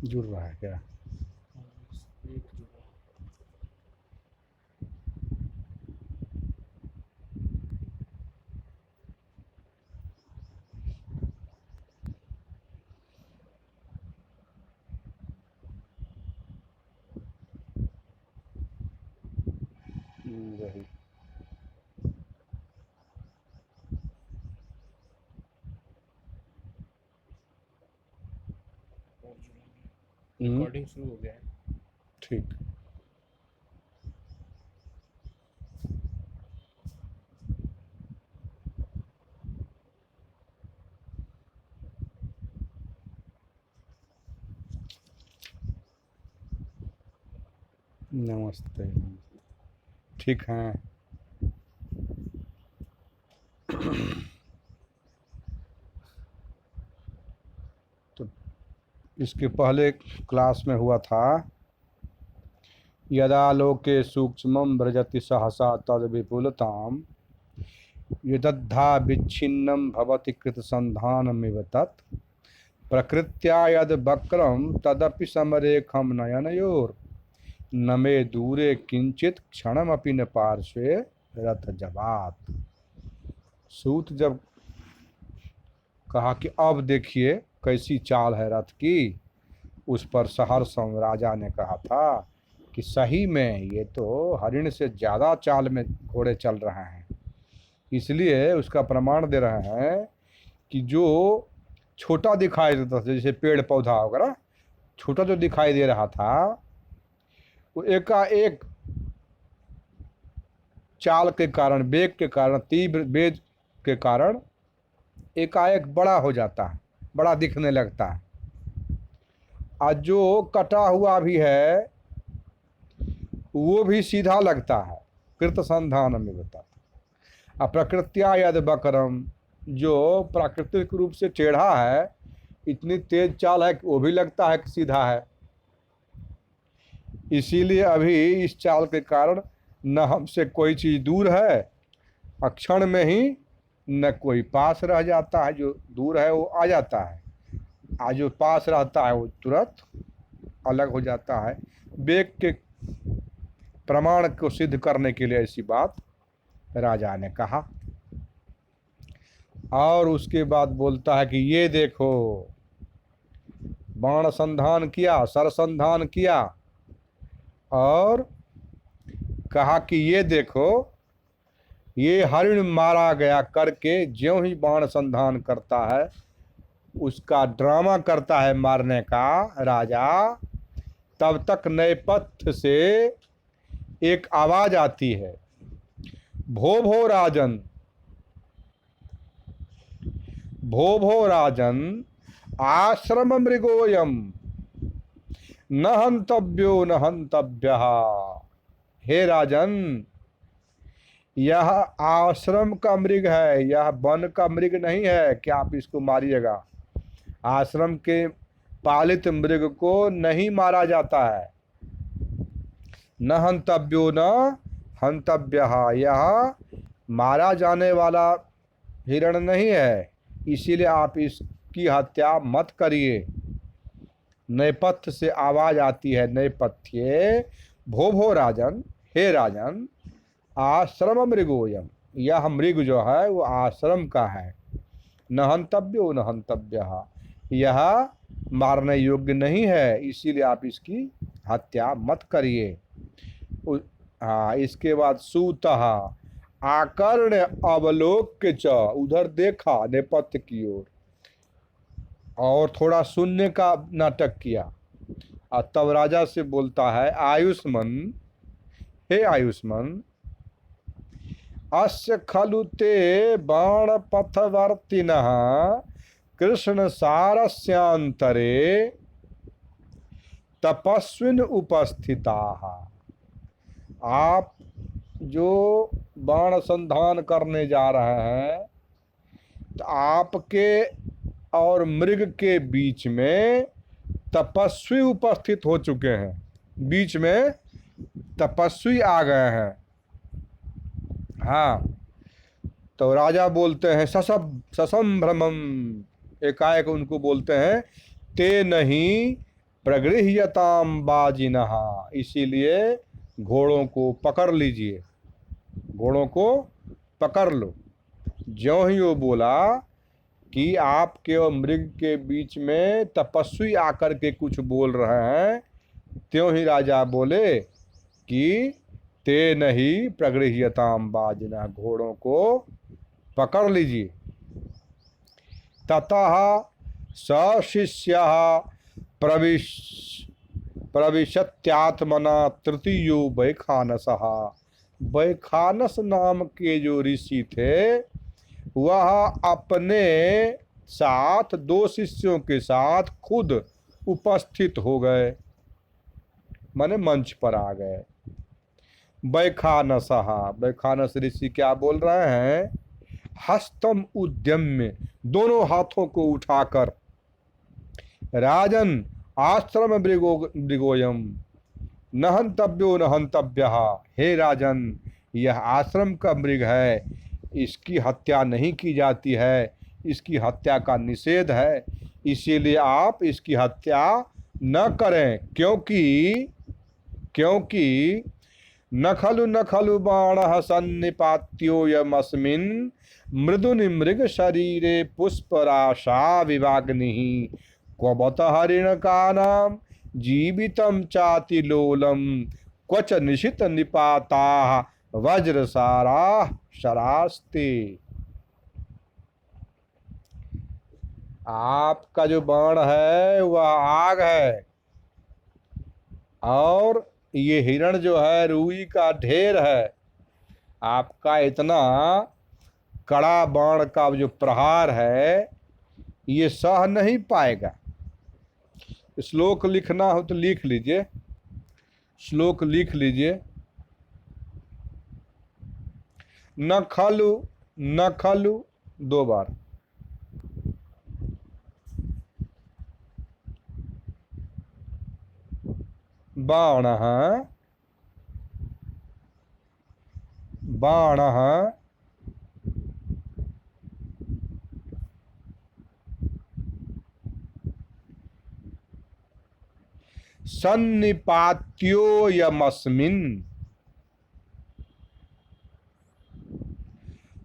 जुड़ रहा है क्या? एक जुड़ा। वही। और जुड़ेंगे। हम्म, रिकॉर्डिंग शुरू हो गया है। ठीक। नमस्ते, नमस्ते। ठीक है। तो इसके पहले क्लास में हुआ था, यदा लोके सूक्ष्मं व्रजति सहसा तद विपुलताम यदद्धा विच्छिन्नं भवति कृतसन्धानमिव तत् प्रकृत्या यद वक्रम तदपि समरेखम नयनयोर न मे दूरे किंचित क्षणमपि न पार्श्वे रथ जवात। सूत जब कहा कि अब देखिए कैसी चाल है रथ की, उस पर सहर्ष राजा ने कहा था कि सही में ये तो हरिण से ज़्यादा चाल में घोड़े चल रहे हैं। इसलिए उसका प्रमाण दे रहे हैं कि जो छोटा दिखाई देता था, जैसे पेड़ पौधा वगैरह, छोटा जो दिखाई दे रहा था वो एकाएक चाल के कारण, वेग के कारण, तीव्र वेग के कारण एकाएक बड़ा हो जाता है, बड़ा दिखने लगता है। और जो कटा हुआ भी है वो भी सीधा लगता है। कृत संधान में बताता। प्रकृत्या यद बकरम, जो प्राकृतिक रूप से टेढ़ा है, इतनी तेज चाल है कि वो भी लगता है कि सीधा है। इसीलिए अभी इस चाल के कारण न हमसे कोई चीज दूर है, क्षण में ही न कोई पास रह जाता है, जो दूर है वो आ जाता है, आज जो पास रहता है वो तुरंत अलग हो जाता है। वेग के प्रमाण को सिद्ध करने के लिए ऐसी बात राजा ने कहा। और उसके बाद बोलता है कि ये देखो, बाण संधान किया, सरसंधान किया, और कहा कि ये देखो, ये हरिण मारा गया करके ज्यों ही बाण संधान करता है, उसका ड्रामा करता है मारने का राजा, तब तक नेपथ्य से एक आवाज आती है, भो राजन, भो राजन, आश्रम मृगोयम न हंतव्यो न हंतव्यः। हे राजन, यह आश्रम का मृग है, यह वन का मृग नहीं है कि आप इसको मारिएगा। आश्रम के पालित मृग को नहीं मारा जाता है। न हंतव्यो न हंतव्यः, यह मारा जाने वाला हिरण नहीं है, इसीलिए आप इसकी हत्या मत करिए। नेपथ्य से आवाज आती है, नेपथ्य, भो राजन, हे राजन, आश्रम मृगोयम, यह मृग जो है वो आश्रम का है। न हंतव्यो न हंतव्य, यह मारने योग्य नहीं है, इसीलिए आप इसकी हत्या मत करिए। हाँ, इसके बाद सूतः आकर्ण अवलोक्य च, उधर देखा नेपथ्य की ओर और थोड़ा सुनने का नाटक किया। और तब राजा से बोलता है, आयुष्मान, हे आयुष्मान, अस्य खलु ते बाण पथवर्तिनः कृष्ण सारस्यांतरे तपस्विन उपस्थिताः। आप जो बाण संधान करने जा रहे हैं, तो आपके और मृग के बीच में तपस्वी उपस्थित हो चुके हैं, बीच में तपस्वी आ गए हैं। हाँ, तो राजा बोलते हैं ससंभ्रमम, एकाएक उनको बोलते हैं, ते नहीं प्रगृह्यताम बाजिनः, इसीलिए घोड़ों को पकड़ लीजिए, घोड़ों को पकड़ लो। ज्यों ही वो बोला कि आपके और मृग के बीच में तपस्वी आकर के कुछ बोल रहे हैं, त्यों ही राजा बोले कि ते नहीं प्रगृह्यताम बाजिनः, घोड़ों को पकड़ लीजिए। ततः सशिष्यः प्रविशत्यात्मना तृतीयो वैखानसः, वैखानस नाम के जो ऋषि थे वह अपने साथ दो शिष्यों के साथ खुद उपस्थित हो गए, माने मंच पर आ गए। वैखानसः, वैखानस ऋषि क्या बोल रहे हैं? हस्तम उद्यम्य, दोनों हाथों को उठाकर, राजन आश्रम मृगोयम न हंतव्यो न हंतव्यः, हे राजन यह आश्रम का मृग है, इसकी हत्या नहीं की जाती है, इसकी हत्या का निषेध है, इसीलिए आप इसकी हत्या न करें। क्योंकि न खलु बाणः सन्निपात्यो यमस्मिन् मृदुनि मृग शरीरे पुष्पराशा विवाग्निः क्वबत हरिणकानां जीवितं चातिलोलं क्वच निशित निपाताः वज्रसाराः शरास्ते। आपका जो बाण है वह आग है, और ये हिरण जो है रुई का ढेर है। आपका इतना कड़ा बाण का जो प्रहार है ये सह नहीं पाएगा। श्लोक लिखना हो तो लिख लीजिए, श्लोक लिख लीजिए। न खलु 2 बार, बाणः सन्निपात्यो यमस्मिन्,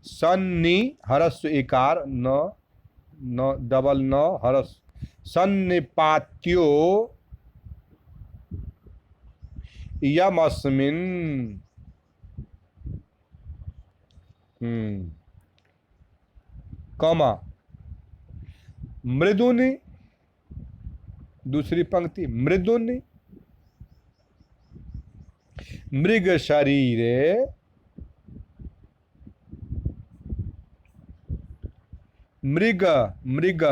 सन्नि हरस्व इकार न डबल न हरस, सन्निपात्यो यमस्मिन्, कमा मृदुनि, दूसरी पंक्ति मृदुनि मृग शरीरे मृग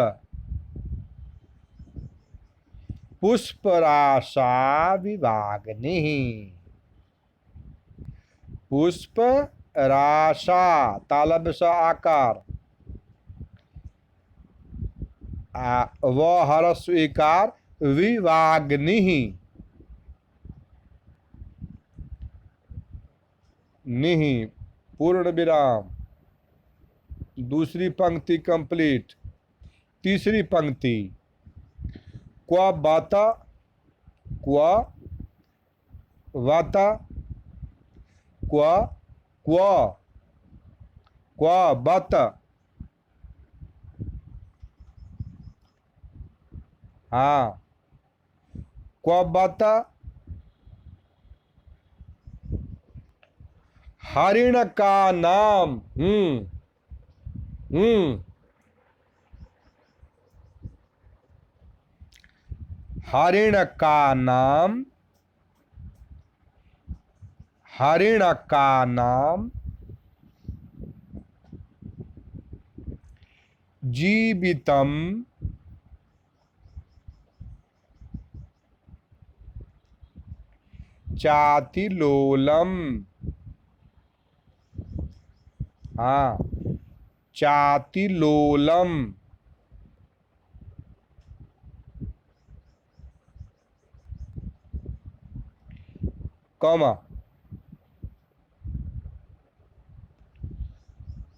पुष्पराशा विवाग्नि, पुष्प राशा तालब सा आकार, व हरस्व इकार विवाग्नि, निहि पूर्ण विराम, दूसरी पंक्ति कंप्लीट, तीसरी पंक्ति क्व बाता क्व वाता क्व क्व क्व बत, हाँ क्व बत हरिण का नाम, हरिण का नाम, हरिण का नाम जीवितम चातिलोलम, हाँ चातिलोलम, कमा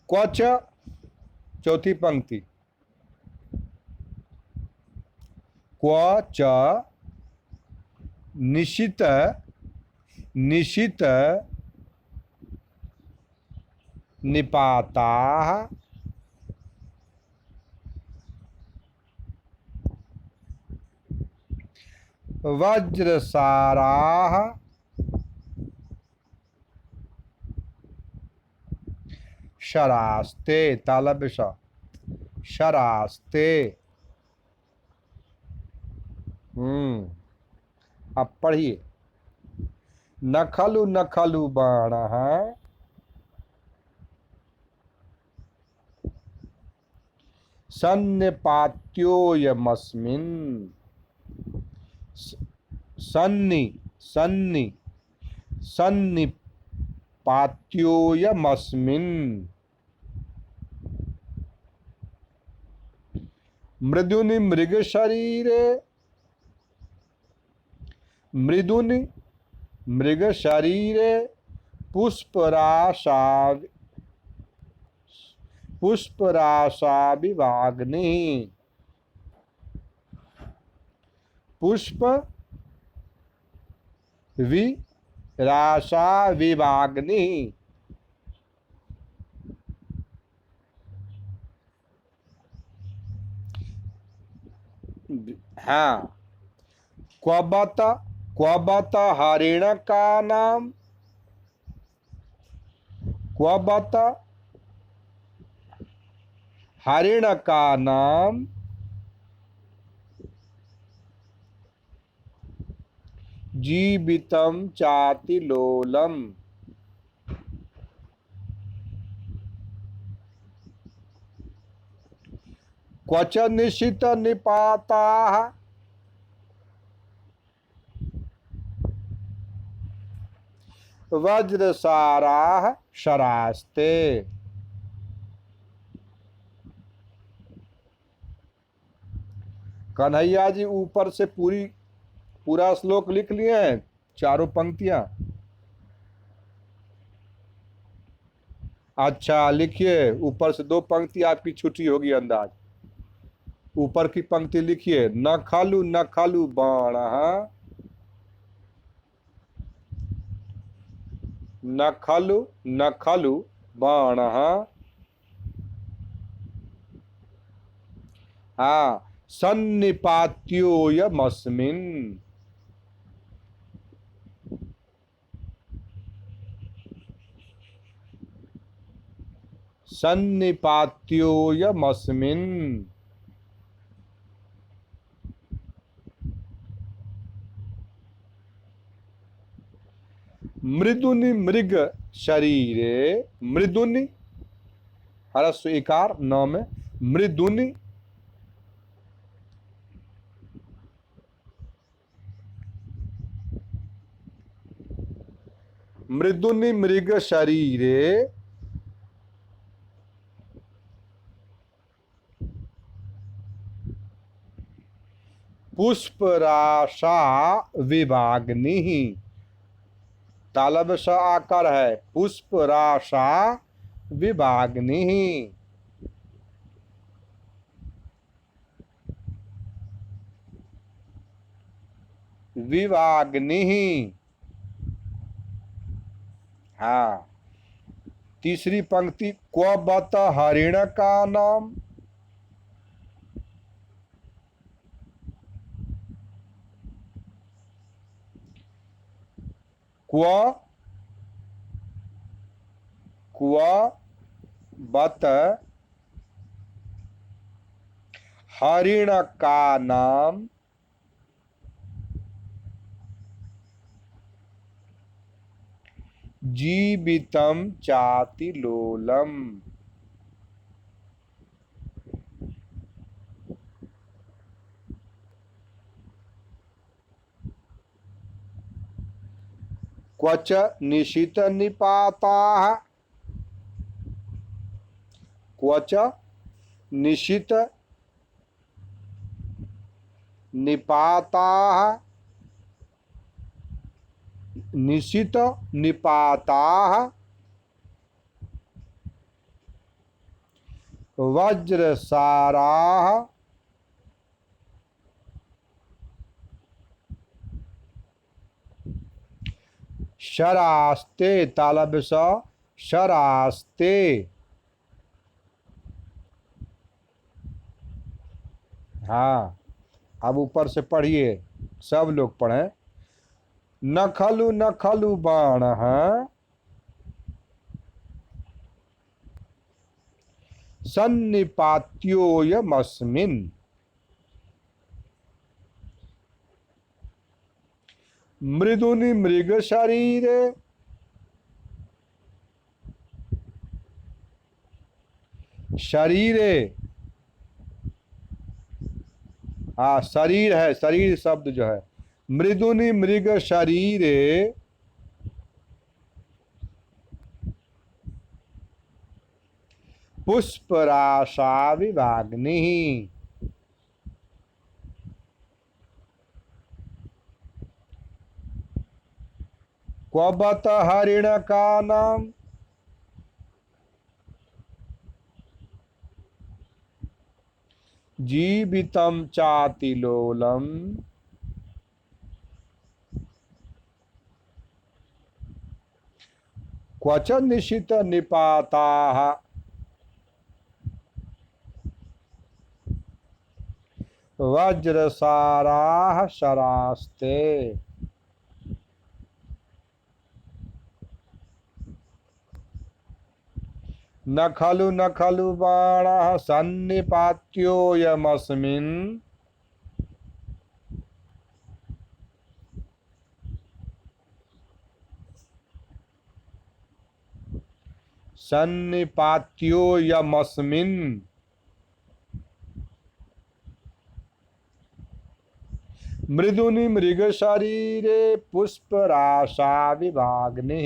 क्वच, चौथी पंक्ति क्वच निशित निशित निपाताः वज्रसाराः शरास्ते तालव्य श शरास्ते। अब पढ़िए। न खलु बाणः सन्निपात्योऽयमस्मिन् सन्नि सन्निपात्योऽयमस्मिन् मृदुनि मृगशरीरे मृदुनि मृगशरीरे पुष्पराशाविवाग्निः पुष्पविराशाविवाग्निः। हाँ, क्वबत हरिण का नाम क्वबत हरिण का नाम जीवितम चातिलोलम। क्वच निशित निपाताः वज्रसाराः शरास्ते। कन्हैया जी ऊपर से पूरा श्लोक लिख लिए हैं, चारों पंक्तियां। अच्छा लिखिए, ऊपर से 2 पंक्ति आपकी छुट्टी होगी अंदाज। ऊपर की पंक्ति लिखिए। न खलु बाणः न खलु बाणः हाँ सन्निपात्योऽयमस्मिन् सन्निपात्योऽयमस्मिन् मृदुनि मृग शरीरे मृदुनि हरस्व इकार न में मृदुनि मृदुनि मृग शरीरे पुष्पराशा विभाग्निः। तालब स आकर है पुष्पराशा विभाग्निः। विभाग्निः हाँ। तीसरी पंक्ति क्वबत हरिण का नाम क्वबत हरिण का नाम जीवितम चातिलोलम। क्वच निशित निपाताः क्वच निशित निपाताः निशित निपाताः वज्रसाराः शरास्ते, तालव्य स, शरास्ते। हाँ, अब ऊपर से पढ़िए, सब लोग पढ़ें। न खलु बाण सन्निपात्योयमस्मिन् मृदुनि मृग शरीरे शरीरे। हाँ, शरीर है, शरीर शब्द जो है, मृदुनि मृग शरीरे पुष्पराशा विभाग्नि। क्वबत हरिण का नाम जीवितम चातिलोलम क्वच निशित निपाताः वज्रसाराः शरास्ते। न खलु बाणः सन्निपात्योयमस्मिन् सन्निपात्योयमस्मिन् मृदुनि मृग शरीरे पुष्पराशा विभाग्नि।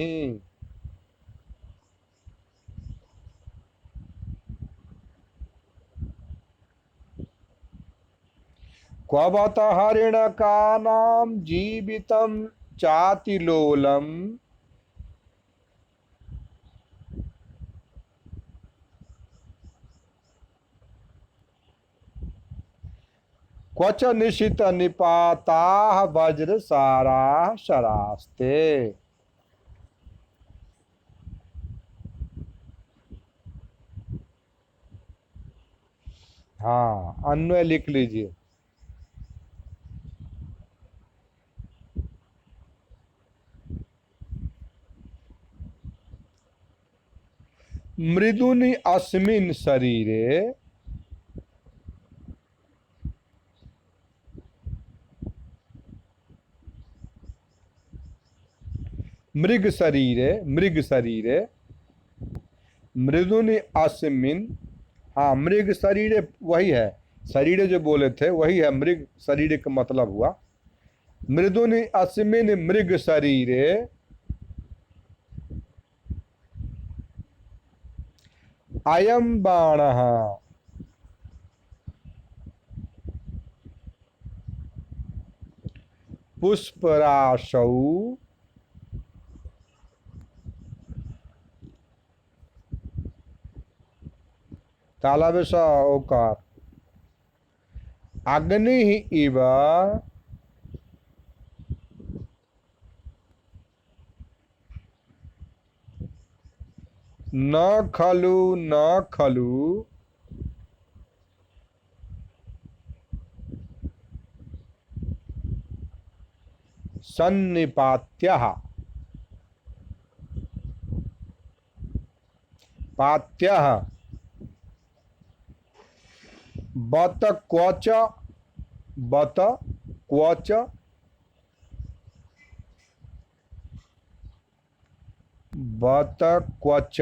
क्वबत हरिण का नाम जीवितम चातिलोलम क्वच निशित निपाताः वज्रसाराः शरास्ते। हाँ, अन्वय लिख लीजिए। मृदुनि अस्मिन् शरीरे मृग शरीरे, मृग शरीरे मृदुनि अस्मिन्। हाँ, मृग शरीरे वही है, शरीरे जो बोले थे वही है, मृग शरीर का मतलब हुआ। मृदुनि अस्मिन् मृग शरीरे अयं बाणः पुष्पराशौ तालव्य स ओकार अग्नि इव न खलु सन्निपात्यः पात्यः बत क्वच बत क्वच बत क्वच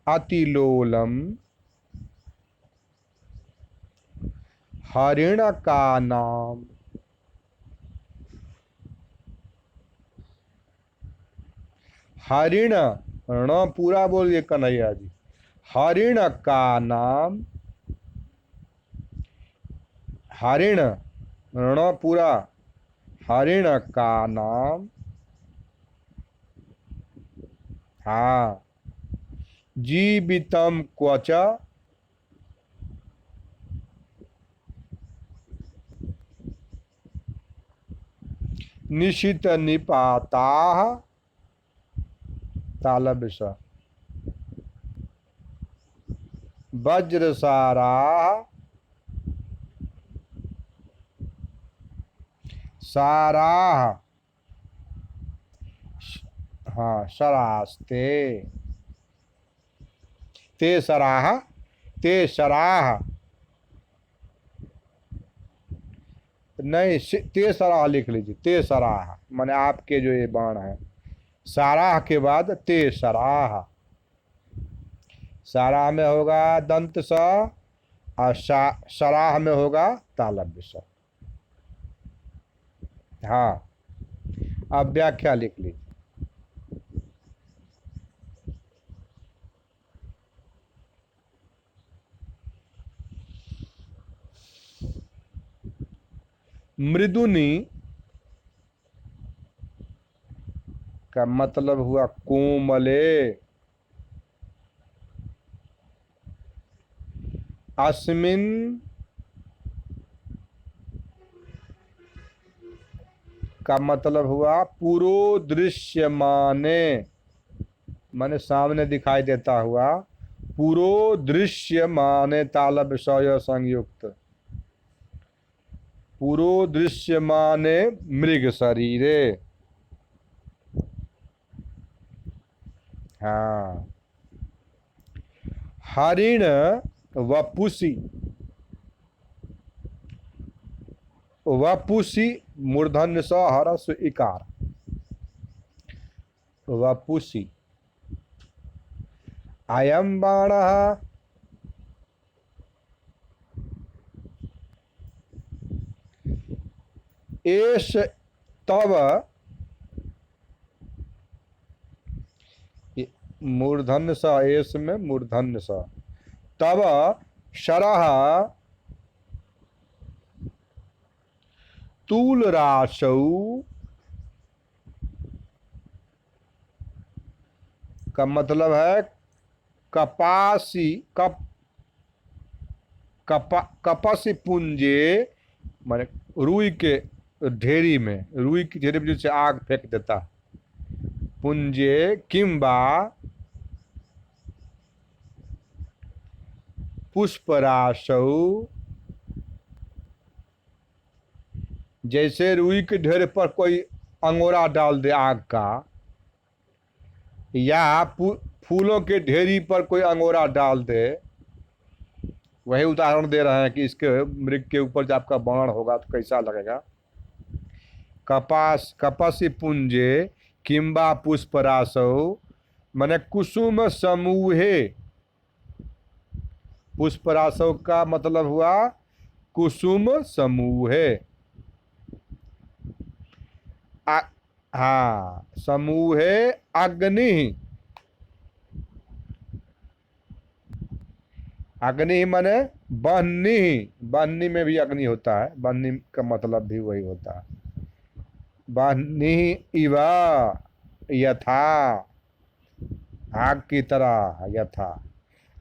अतिलोलम हरिण का नाम हरिण, ण पूरा बोलिए कन्हैया जी, हरिण का नाम, हरिण ण पूरा, हरिण का नाम। हाँ, जीवितम क्वच निशित निपाता तालव्य स वज्रसारा सारा हाँ सरास्ते ते सराह ते सराह नहीं ते सराह लिख लीजिए ते सराह माने आपके जो ये बाण है साराह के बाद ते सराह साराह में होगा दंत स और सराह में होगा तालव्य स हाँ अब व्याख्या लिख लीजिए मृदुनी का मतलब हुआ कोमले अस्मिन का मतलब हुआ पुरो दृश्यमाने माने सामने दिखाई देता हुआ पुरो दृश्यमाने तालव्य स संयुक्त पुरो दृश्यमाने मृग शरीरे हाँ हरिण वपुसी वपुसी मूर्धन्य स हरस इकार वपुसी अयम बाणः एष तव मूर्धन्य स एष में मूर्धन्य स तव शरः तूल राशौ का मतलब है कपासी कपसी पुंजे माने रुई के ढेरी में रुई की ढेरी में जैसे आग फेंक देता पुंजे किंबा पुष्पराशौ जैसे रुई के ढेर पर कोई अंगोरा डाल दे आग का या फूलों के ढेरी पर कोई अंगोरा डाल दे वही उदाहरण दे रहे हैं कि इसके मृग के ऊपर जब आपका बाण होगा तो कैसा लगेगा कपसी पुंजे किंबा पुष्पराशौ माने कुसुम समूहे पुष्पराशौ का मतलब हुआ कुसुम समूहे हाँ समूहे अग्नि अग्नि माने बहनी में भी अग्नि होता है बहनी का मतलब भी वही होता है बहनी इवा यथा आग की तरह यथा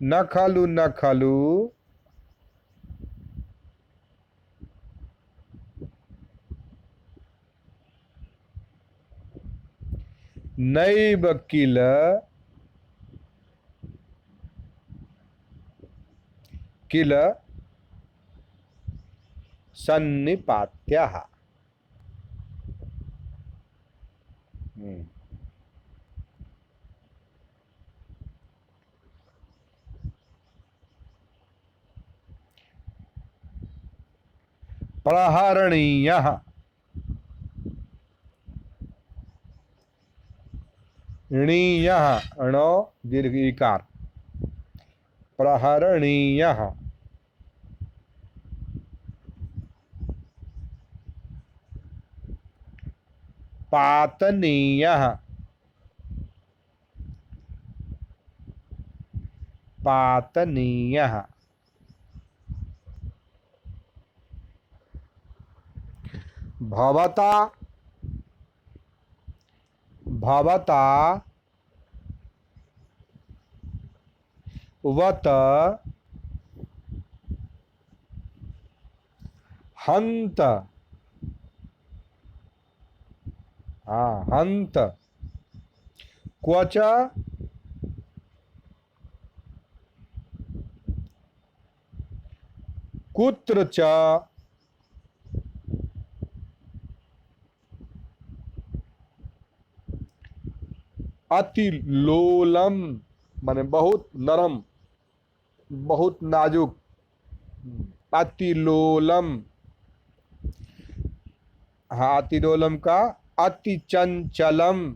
न खलु नैव किल सन्निपात्यः प्रहरणीयः णीयः णो दीर्घ इकार प्रहरणीयः पातनीयः पातनीयः भवता भवता वत हंत हाँ, हंत। क्वच कुत्र च अतिलोलम, माने बहुत नरम, बहुत नाजुक। अतिलोलम, हाँ, अतिलोलम का अति चंचलम।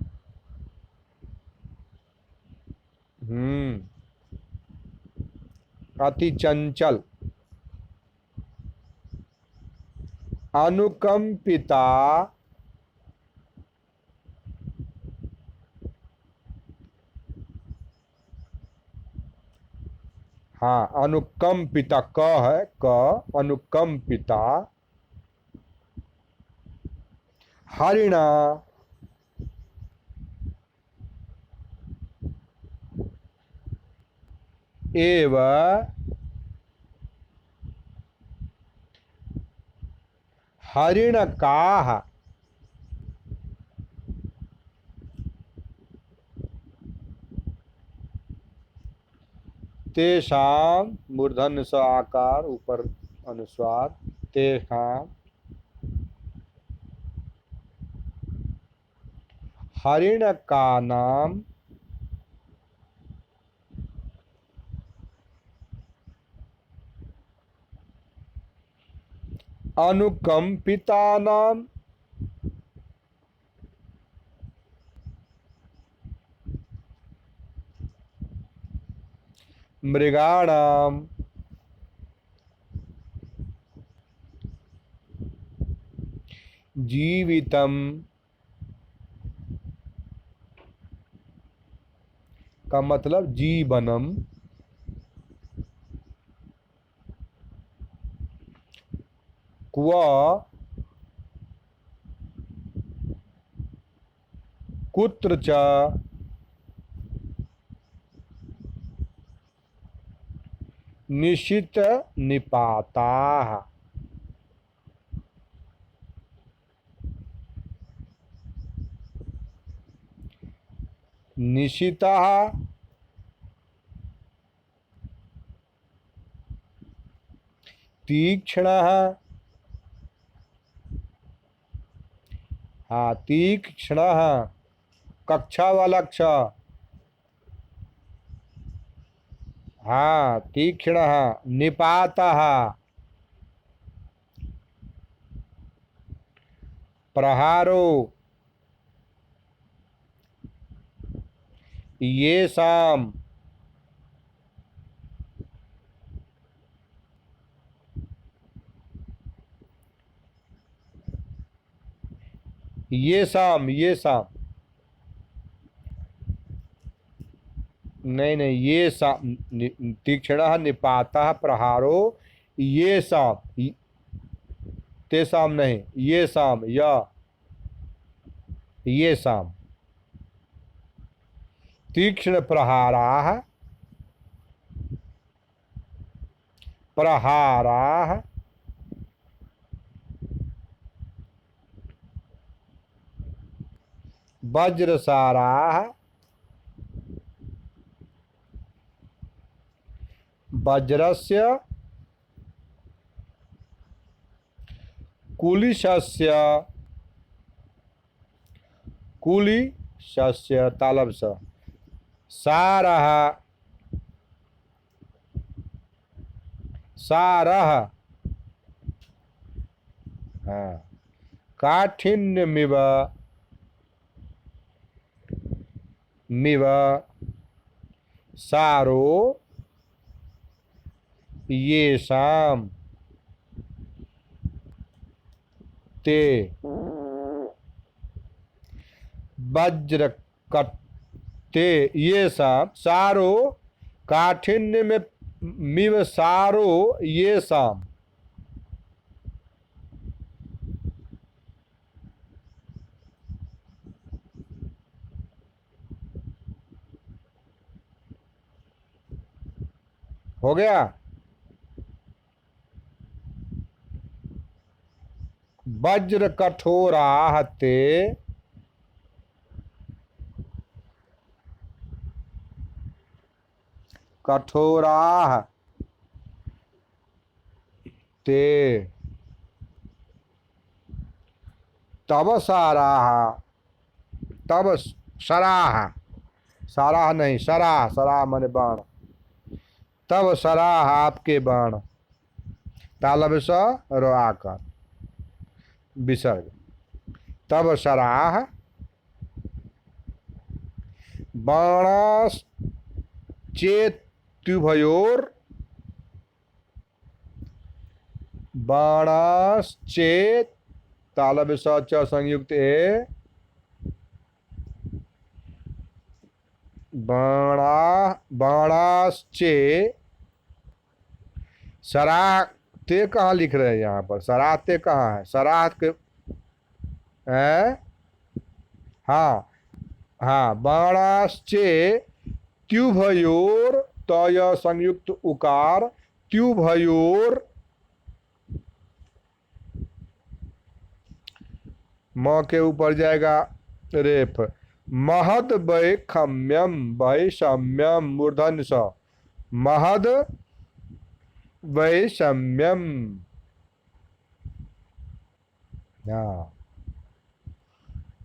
अति चंचल। अनुकंपिता, हाँ, अनुकंपिता, क है, क, अनुकंपिता। हरिणा, एव हरिणकाः, तेषां, मूर्धन्य स आकार, ऊपर अनुस्वार, तेषां हरिणकानां अनुकंपितानां मृगाणां जीवितम का मतलब जीवनम, क्व कुत्र च निशित निपाताः। निशितः तीक्ष्णः, हाँ, तीक्ष्णः, कक्षा वाला क्ष, हाँ, तीक्ष्णः। निपातः, प्रहारो। येषाम्, येषाम्, येषाम्, नहीं नहीं, येषाम्, तीक्ष्णः, निपातः, प्रहारो, येषाम्, तेषां नहीं, येषाम्, येषाम् तीक्ष्ण प्रहाराः, प्रहाराः, वज्रसाराः, वज्रस्य, कुलिशस्य, कुलिशस्य तालब स, सारः, सारः, हाँ, काठिन्यमिव, मिव, सारो, येषाम्, ते, वज्रकट्टे, येषाम्, सारो, काठिन्य में मिव, सारो, येषाम्। हो गया। वज्र कठोराः ते कठोराः ते तव साराः, तव सराह, साराह नहीं सराह, सराह माने बाण, तब सराह आपके बाण, तालब स रो आकर विसर्ग, तब सराह बाणाश्चेत्युभयोर, बाणाश्चेत तालब स च संयुक्त ए, बाणाश्चे, सराहते कहाँ लिख रहे हैं यहाँ पर, सराहते कहाँ है, सराह के है, हाँ हाँ, बाणाश्चे त्युभयोर, तय संयुक्त उकार, त्युभयोर म के ऊपर जाएगा रेफ, महद वैखम्यम, वैषम्यम मूर्धन्य स, महद वैषम्यम, हाँ,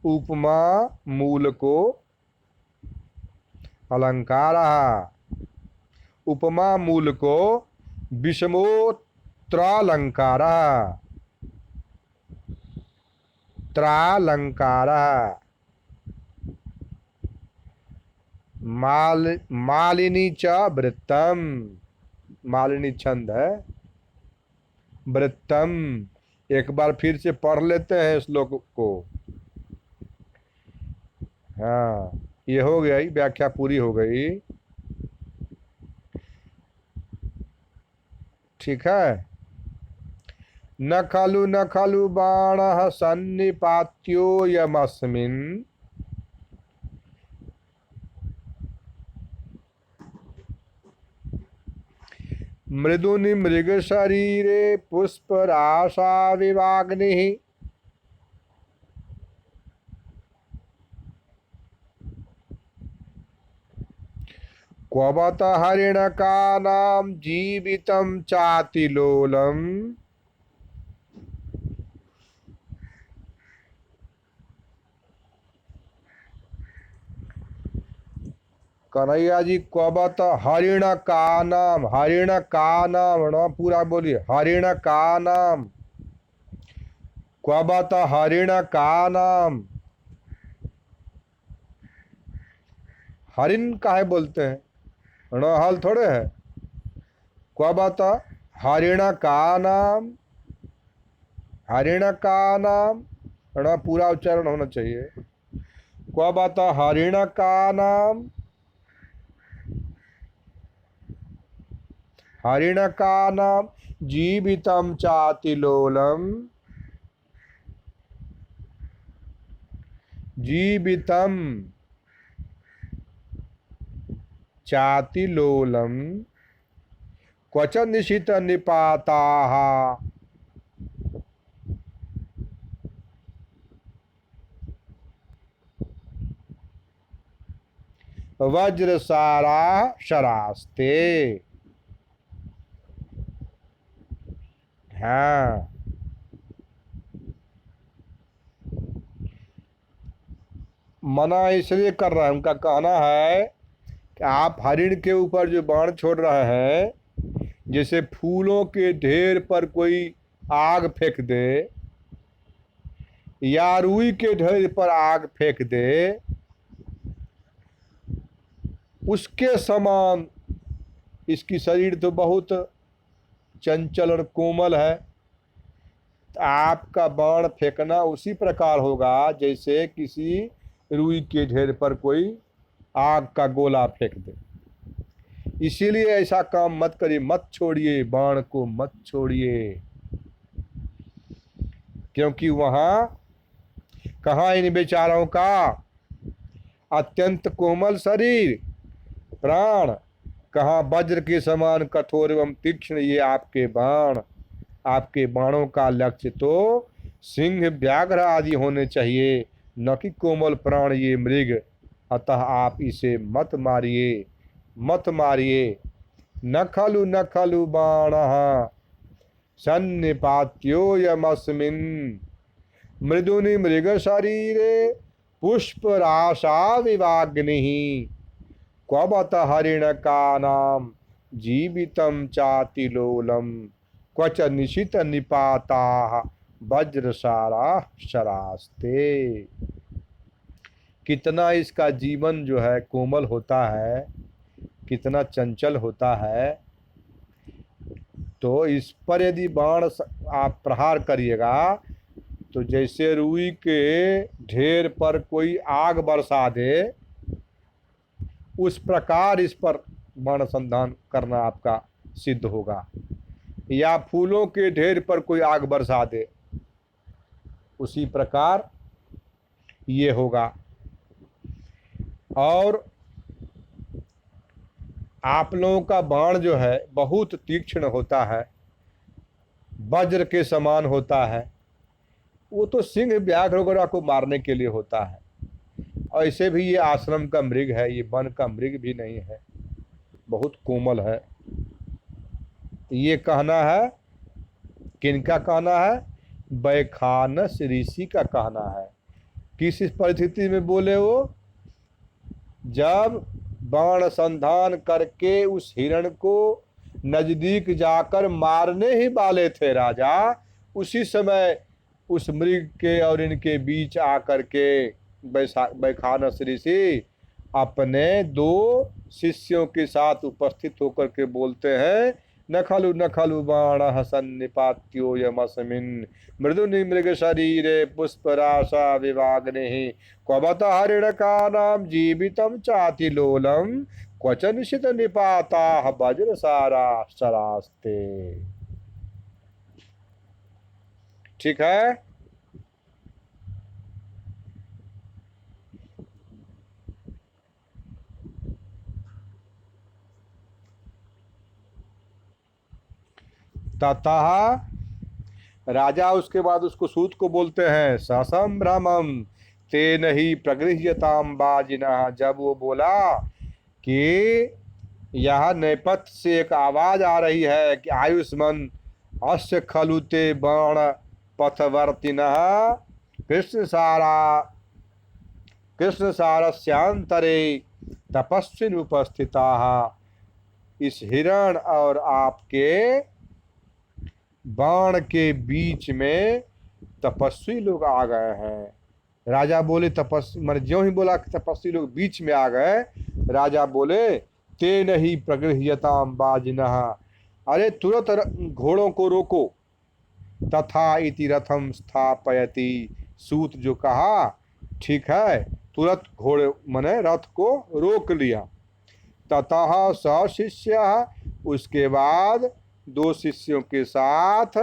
उपमा मूल को अलंकार, उपमा मूल को विषमोत्रालंकार, त्रालंकार, मालिनी च वृत्तम, मालिनी छंद है, वृत्तम, एक बार फिर से पढ़ लेते हैं श्लोक को। हाँ, ये हो गया, व्याख्या पूरी हो गई, ठीक है। न खलु बाणः सन्निपात्यो यमस्मिन्, मृदुनि मृग शरीरे पुष्पराशा विवाग्निः, क्वबत हरिणकानां जीवितं चातिलोलम्, कन्हैया जी क्वबत हरिण का नाम, हरिण का नाम न पूरा बोलिए, हरिण का नाम, क्वबत हरिण का नाम, हरिण काहे बोलते हैं, न हल थोड़े है, क्वबत हरिण का नाम, हरिण का नाम, न पूरा उच्चारण होना चाहिए, क्वबत हरिण का नाम, हरिण का नाम, जीवितम चातिलोलम, जीवितम चातिलोलम, क्वचन निशित निपाताः, वज्रसारा शरास्ते, हाँ, मना इसलिए कर रहा है, उनका कहना है कि आप हरिण के ऊपर जो बाण छोड़ रहे हैं, जैसे फूलों के ढेर पर कोई आग फेंक दे या रुई के ढेर पर आग फेंक दे, उसके समान इसकी शरीर तो बहुत चंचल और कोमल है, तो आपका बाण फेंकना उसी प्रकार होगा जैसे किसी रुई के ढेर पर कोई आग का गोला फेंक दे। इसीलिए ऐसा काम मत करिए, मत छोड़िए, बाण को मत छोड़िए, क्योंकि वहां कहाँ इन बेचारों का अत्यंत कोमल शरीर, प्राण, कहाँ वज्र के समान कठोर एवं तीक्ष्ण ये आपके बाण, आपके बाणों का लक्ष्य तो सिंह व्याघ्र आदि होने चाहिए, न कि कोमल प्राण ये मृग, अतः आप इसे मत मारिए, मत मारिए। न खलु बाणः सन्निपात्योऽयमस्मिन् मृदुनि मृगशरीरे पुष्पराशा विवाग्निः क्वबत हरिणकानां जीवितं चातिलोलं क्वच निशित निपाताः वज्रसारा शरास्ते। कितना इसका जीवन जो है कोमल होता है, कितना चंचल होता है। तो इस पर यदि बाण आप प्रहार करिएगा तो जैसे रुई के ढेर पर कोई आग बरसा दे, उस प्रकार इस पर बाण संधान करना आपका सिद्ध होगा। या फूलों के ढेर पर कोई आग बरसा दे, उसी प्रकार ये होगा। और आप लोगों का बाण जो है बहुत तीक्ष्ण होता है, वज्र के समान होता है। वो तो सिंह व्याघ्र वगैरह को मारने के लिए होता है। ऐसे भी ये आश्रम का मृग है, ये वन का मृग भी नहीं है, बहुत कोमल है। ये कहना है, किनका कहना है? वैखानस ऋषि का कहना है। किस परिस्थिति में बोले वो? जब बाण संधान करके उस हिरण को नजदीक जाकर मारने ही वाले थे राजा, उसी समय उस मृग के और इनके बीच आकर के वैखानस ऋषि अपने दो शिष्यों के साथ उपस्थित होकर के बोलते हैं, न खलु बाणः सन्निपात्योऽयमस्मिन् मृदुनि मृगशरीरे पुष्पराशा विवाग्निः क्वबत हरिणकानां जीवितं चातिलोलं क्वच निशित निपाताः वज्रसारा शरास्ते। ठीक है। ततः राजा उसके बाद उसको सूत को बोलते हैं, ससंभ्रमं तेन ही प्रगृह्यताम बाजिनः। जब वो बोला कि यह नेपथ्य से एक आवाज आ रही है कि आयुष्मन अस्य खलुते बाण पथवर्तिनः कृष्ण सारस्यांतरे तपस्विन उपस्थिताः। इस हिरण और आपके बाण के बीच में तपस्वी लोग आ गए हैं। राजा बोले तपस्वी, मैंने ज्यों ही बोला कि तपस्वी लोग बीच में आ गए, राजा बोले तेन ही प्रगृह्यताम बाजिनः, अरे तुरंत घोड़ों को रोको। तथा इति रथम स्थापयति, सूत जो कहा ठीक है, तुरंत घोड़े मने रथ को रोक लिया। ततः सशिष्य, उसके बाद दो शिष्यों के साथ,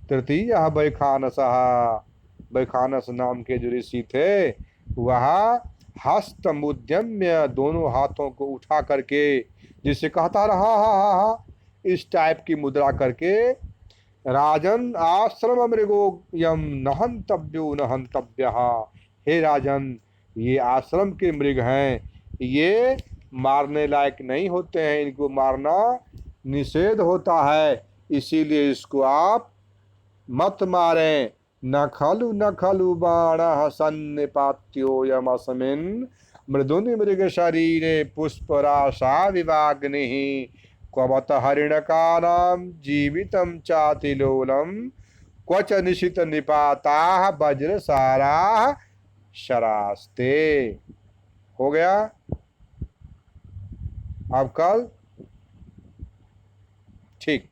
तृतीय वैखानसः, वैखानस नाम के जो ऋषि थे वह हस्तमुद्यम्य, दोनों हाथों को उठा करके जिसे कहता रहा हा इस टाइप की मुद्रा करके, राजन आश्रम मृगोयम न हन्तव्यो न हन्तव्यः, हे राजन ये आश्रम के मृग हैं, ये मारने लायक नहीं होते हैं, इनको मारना निषेध होता है, इसीलिए इसको आप मत मारें। न खलु बाणः सन्निपात्योऽयमस्मिन् मृदुनि मृगशरीरे पुष्पराशा विवाग्निः क्वबत हरिणकानां जीवितं चातिलोलं क्वच निशित निपाताः वज्रसाराः शरास्ते। हो गया। अब कल ठीक।